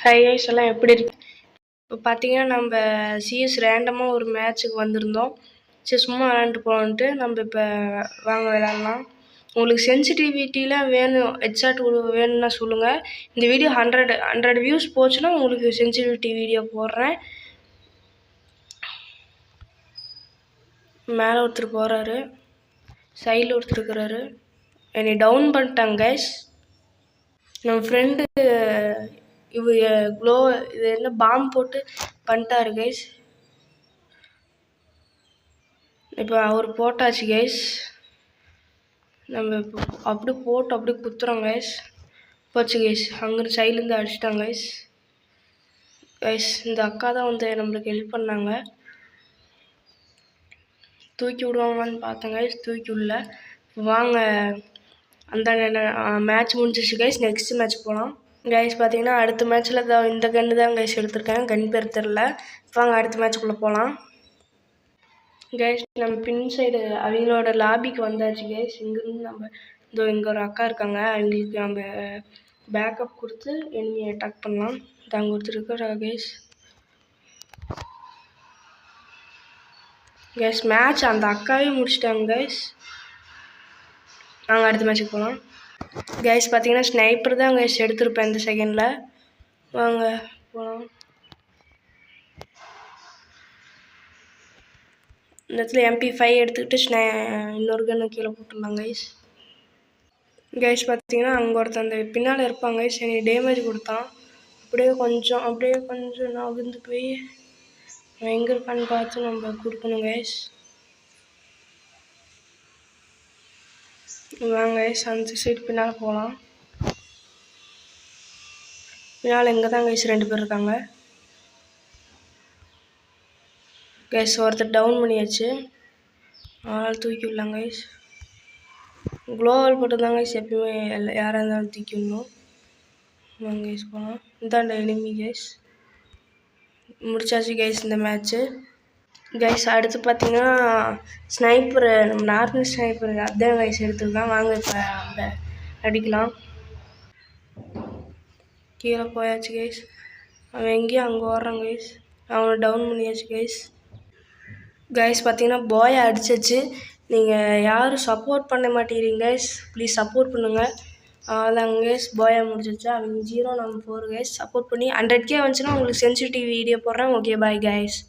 Hi guys எல்லாம் எப்படி இருக்கு? இப்போ பார்த்தீங்கன்னா நம்ம சிஎஸ் ரேண்டமாக ஒரு மேட்ச்சுக்கு வந்திருந்தோம். சரி சும்மா விளாண்டுட்டு போகலான்ட்டு நம்ம இப்போ வாங்க விளாட்லாம். உங்களுக்கு சென்சிட்டிவிட்டிலாம் வேணும், ஹெட்ஷாட் வேணும்னா சொல்லுங்கள். இந்த வீடியோ 100 வியூஸ் போச்சுன்னா உங்களுக்கு சென்சிட்டிவிட்டி வீடியோ போடுறேன். மேலே ஒருத்தர் போகிறாரு, சைடில் ஒருத்தர் இருக்கிறாரு. என்னை டவுன் பண்ணிட்டாங்க கைஸ். நம்ம ஃப்ரெண்டு க்ளோ இது என்ன பாம்பு போட்டு பண்ணிட்டாரு கைஸ். இப்போ அவர் போட்டாச்சு கைஸ். நம்ம இப்போ அப்படி போட்டு அப்படியே குத்துறோம் கைஸ். போச்சு கைஸ். அங்கே சைட்லேருந்து அடிச்சிட்டாங்க கைஸ். கைஸ் இந்த அக்கா தான் வந்து நம்மளுக்கு ஹெல்ப் பண்ணாங்க. தூக்கி விடுவாங்கன்னு பார்த்தேன் கைஸ், தூக்கி விடல. வாங்க அந்த மேட்ச் முடிஞ்சிச்சு கைஸ். நெக்ஸ்ட் மேட்ச் போகலாம் கைஸ். பார்த்தீங்கன்னா அடுத்த மேட்ச்சில் இந்த கன்று தான் கைஸ் எடுத்திருக்கேன். கன் பேர் தெரில. வாங்க அடுத்த மேட்ச்சுக்குள்ளே போகலாம் கைஸ். நம்ம பின் சைடு அவங்களோட லாபிக்கு வந்தாச்சு கைஸ். இங்கேருந்து நம்ம இங்கே ஒரு அக்கா இருக்காங்க, அவங்களுக்கு நம்ம பேக்கப் கொடுத்து எனிமியை அட்டாக் பண்ணலாம். அங்கே ஒருத்தர் இருக்கிற கைஸ். கைஸ் மேட்ச் அந்த அக்காவே முடிச்சிட்டாங்க கைஸ். நாங்கள் அடுத்த மேட்ச்சுக்கு போகலாம் கைஸ். பார்த்தீங்கன்னா ஸ்னைப்பர் தான் கைஸ் எடுத்திருப்பேன் இந்த செகண்டில். வாங்க போகலாம். இந்த இடத்துல MP5 எடுத்துக்கிட்டு இன்னொரு கன்று கீழே போட்டுடலாம் கைஸ். கைஸ் பார்த்தீங்கன்னா அங்கே ஒருத்தன் அந்த பின்னால் இருப்பாங்க கைஸ். எனக்கு டேமேஜ் கொடுத்தான். அப்படியே கொஞ்சம் நகர்ந்து போய் எங்கே இருக்கான்னு பார்த்து நம்ம கொடுக்கணும் கைஸ். வாங்க கைஸ் அந்த சைடு பின்னால் போகலாம். பின்னால் இங்கே தான் கைஸ் 2 பேர் இருக்காங்க கைஸ். ஒருத்தர் டவுன் பண்ணியாச்சு, அதனால் தூக்கி விடலாம் கைஸ். க்ளோவால் போட்டு தான் கைஸ் எப்பயுமே யாராக இருந்தாலும் தூக்கி விடணும். வாங்க கைஸ் போகலாம். இந்தாண்ட எனிமி கைஸ். முடிச்சாச்சு கைஸ் இந்த மேட்ச்சு கைஸ். அடுத்து பார்த்தீங்கன்னா ஸ்னைப்பர், நம்ம நார்மல் ஸ்னைப்பர் அதான் கைஸ் எடுத்துருக்கான். வாங்க இப்போ அந்த அடிக்கலாம். கீழே போயாச்சு கைஸ். அவன் எங்கேயும் அங்கே ஓடுறான் கைஸ். அவனை டவுன் பண்ணியாச்சு கைஸ். கைஸ் பார்த்தீங்கன்னா பாயை அடிச்சாச்சு. நீங்கள் யாரும் சப்போர்ட் பண்ண மாட்டேங்கிறீங்க கைஸ், ப்ளீஸ் சப்போர்ட் பண்ணுங்கள். அதான் கைஸ் பாயை முடிச்சிருச்சு. அவங்க 0 நம்ம 4 கைஸ். சப்போர்ட் பண்ணி 100K வந்துச்சுன்னா உங்களுக்கு சென்சிட்டிவ் வீடியோ போடுறேன். Okay bye guys.